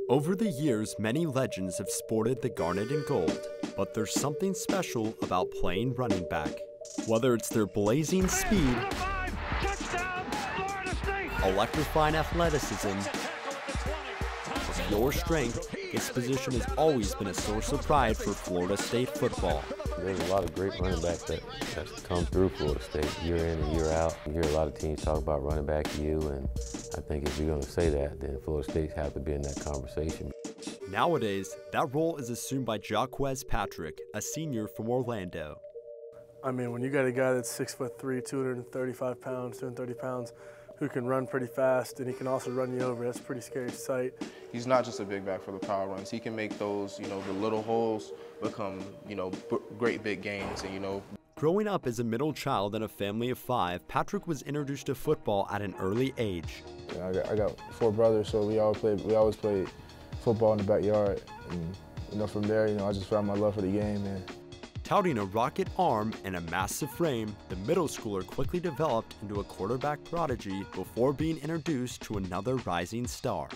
Over the years, many legends have sported the garnet and gold, but there's something special about playing running back. Whether it's their blazing speed, electrifying athleticism, or pure strength, this position has always been a source of pride for Florida State football. There's a lot of great running backs that come through Florida State year in and year out. You hear a lot of teams talk about running back you, and I think if you're going to say that, then Florida State have to be in that conversation. Nowadays, that role is assumed by Jacques Patrick, a senior from Orlando. I mean, when you got a guy that's 6'3", 235 pounds, 230 pounds, who can run pretty fast, and he can also run you over, that's a pretty scary sight. He's not just a big back for the power runs. He can make those, the little holes become, great big gains, and, Growing up as a middle child in a family of 5, Patrick was introduced to football at an early age. I got 4 brothers, so we always played football in the backyard. And, from there, I just found my love for the game. And touting a rocket arm and a massive frame, the middle schooler quickly developed into a quarterback prodigy before being introduced to another rising star.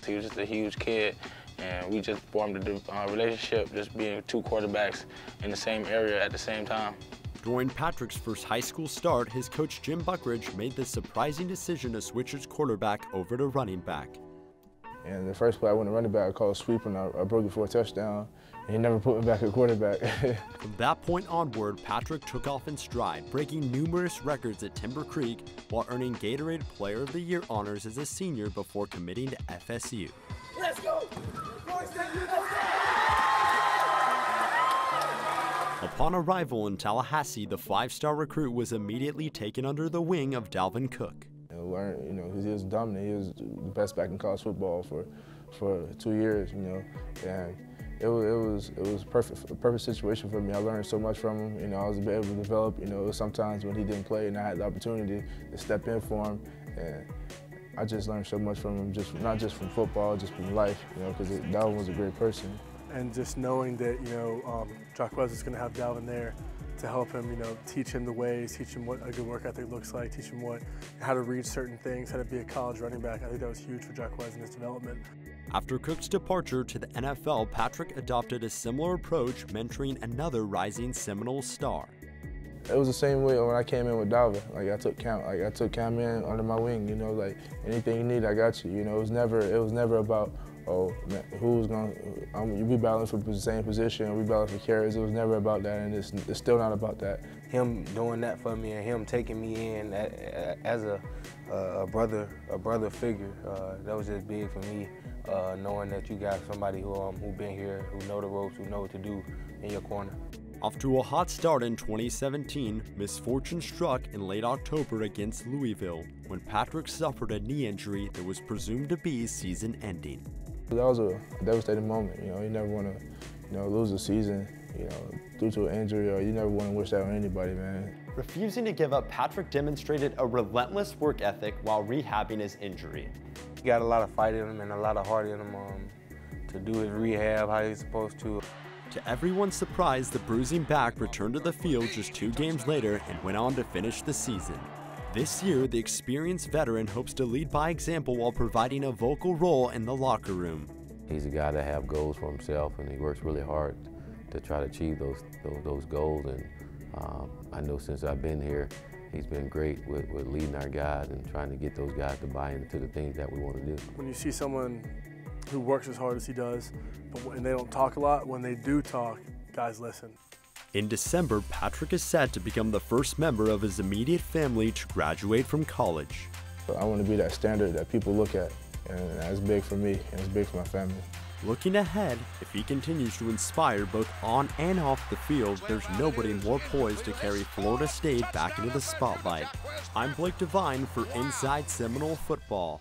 He was just a huge kid, and we just formed a relationship, just being 2 quarterbacks in the same area at the same time. During Patrick's first high school start, his coach Jim Buckridge made the surprising decision to switch his quarterback over to running back. And the first play I went to running back, I called a sweep, and I broke it for a touchdown, and he never put me back at quarterback. From that point onward, Patrick took off in stride, breaking numerous records at Timber Creek while earning Gatorade Player of the Year honors as a senior before committing to FSU. Let's go! Upon arrival in Tallahassee, the 5-star recruit was immediately taken under the wing of Dalvin Cook. He was dominant. He was the best back in college football for 2 years, and it was a perfect situation for me. I learned so much from him. I was able to develop. It was sometimes when he didn't play, and I had the opportunity to step in for him, and I just learned so much from him. Not just from football, just from life. Because Dalvin was a great person. And just knowing that Jacques is going to have Dalvin there to help him, teach him the ways, teach him what a good work ethic looks like, teach him how to read certain things, how to be a college running back. I think that was huge for Jacques in his development. After Cook's departure to the NFL, Patrick adopted a similar approach, mentoring another rising Seminole star. It was the same way when I came in with Devine. I took Cam in under my wing. Anything you need, I got you. It was never about, oh man, who's gonna we battling for the same position, we battling for carries. It was never about that, and it's still not about that. Him doing that for me and him taking me in as a brother figure, that was just big for me. Knowing that you got somebody who been here, who know the ropes, who know what to do in your corner. Off to a hot start in 2017, misfortune struck in late October against Louisville when Patrick suffered a knee injury that was presumed to be season-ending. That was a devastating moment. You never want to, lose a season, due to an injury, or you never want to wish that on anybody, man. Refusing to give up, Patrick demonstrated a relentless work ethic while rehabbing his injury. He got a lot of fight in him and a lot of heart in him to do his rehab how he's supposed to. To everyone's surprise, the bruising back returned to the field just 2 games later and went on to finish the season. This year, the experienced veteran hopes to lead by example while providing a vocal role in the locker room. He's a guy that has goals for himself, and he works really hard to try to achieve those goals. And I know since I've been here, he's been great with leading our guys and trying to get those guys to buy into the things that we want to do. When you see someone who works as hard as he does, and they don't talk a lot, when they do talk, guys listen. In December, Patrick is set to become the first member of his immediate family to graduate from college. I want to be that standard that people look at, and that's big for me, and it's big for my family. Looking ahead, if he continues to inspire both on and off the field, there's nobody more poised to carry Florida State back into the spotlight. I'm Devine for Inside Seminole Football.